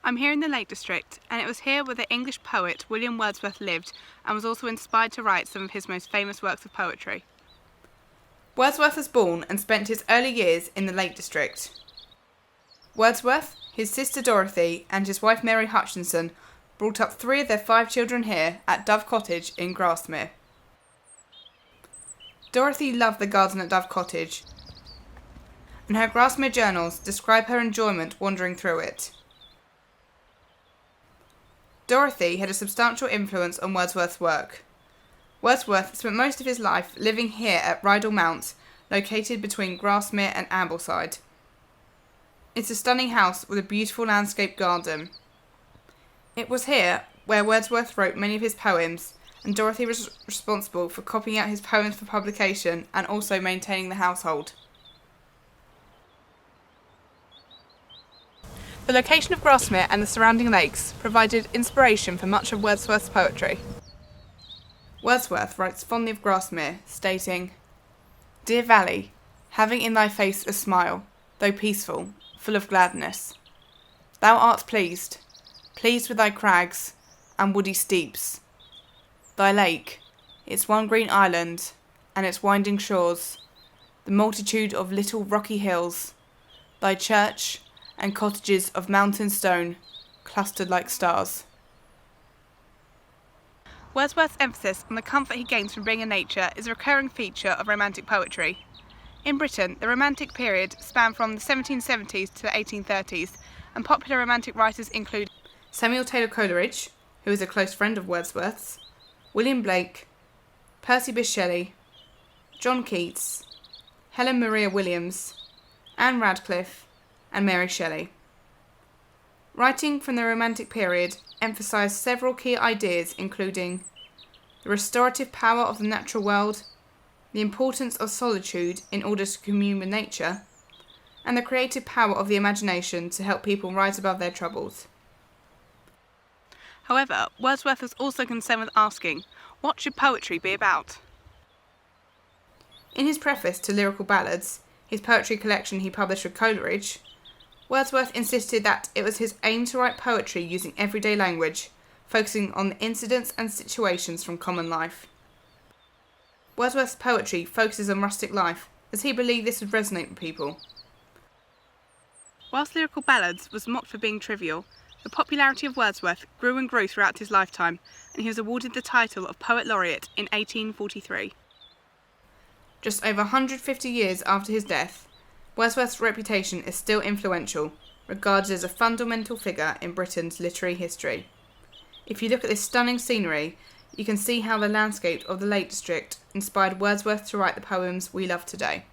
I'm here in the Lake District, and it was here where the English poet William Wordsworth lived and was also inspired to write some of his most famous works of poetry. Wordsworth was born and spent his early years in the Lake District. Wordsworth, his sister Dorothy, and his wife Mary Hutchinson brought up 3 of their 5 children here at Dove Cottage in Grasmere. Dorothy loved the garden at Dove Cottage, and her Grasmere journals describe her enjoyment wandering through it. Dorothy had a substantial influence on Wordsworth's work. Wordsworth spent most of his life living here at Rydal Mount, located between Grasmere and Ambleside. It's a stunning house with a beautiful landscape garden. It was here where Wordsworth wrote many of his poems, and Dorothy was responsible for copying out his poems for publication and also maintaining the household. The location of Grasmere and the surrounding lakes provided inspiration for much of Wordsworth's poetry. Wordsworth writes fondly of Grasmere, stating, "Dear valley, having in thy face a smile, though peaceful, full of gladness. Thou art pleased with thy crags and woody steeps. Thy lake, its one green island, and its winding shores, the multitude of little rocky hills, thy church, and cottages of mountain stone, clustered like stars." Wordsworth's emphasis on the comfort he gains from being in nature is a recurring feature of Romantic poetry. In Britain, the Romantic period spanned from the 1770s to the 1830s, and popular Romantic writers include Samuel Taylor Coleridge, who is a close friend of Wordsworth's, William Blake, Percy Bysshe Shelley, John Keats, Helen Maria Williams, Anne Radcliffe, and Mary Shelley. Writing from the Romantic period emphasised several key ideas, including the restorative power of the natural world, the importance of solitude in order to commune with nature, and the creative power of the imagination to help people rise above their troubles. However, Wordsworth was also concerned with asking, what should poetry be about? In his preface to Lyrical Ballads, his poetry collection he published with Coleridge, Wordsworth insisted that it was his aim to write poetry using everyday language, focusing on the incidents and situations from common life. Wordsworth's poetry focuses on rustic life, as he believed this would resonate with people. Whilst Lyrical Ballads was mocked for being trivial, the popularity of Wordsworth grew and grew throughout his lifetime, and he was awarded the title of Poet Laureate in 1843. Just over 150 years after his death, Wordsworth's reputation is still influential, regarded as a fundamental figure in Britain's literary history. If you look at this stunning scenery, you can see how the landscape of the Lake District inspired Wordsworth to write the poems we love today.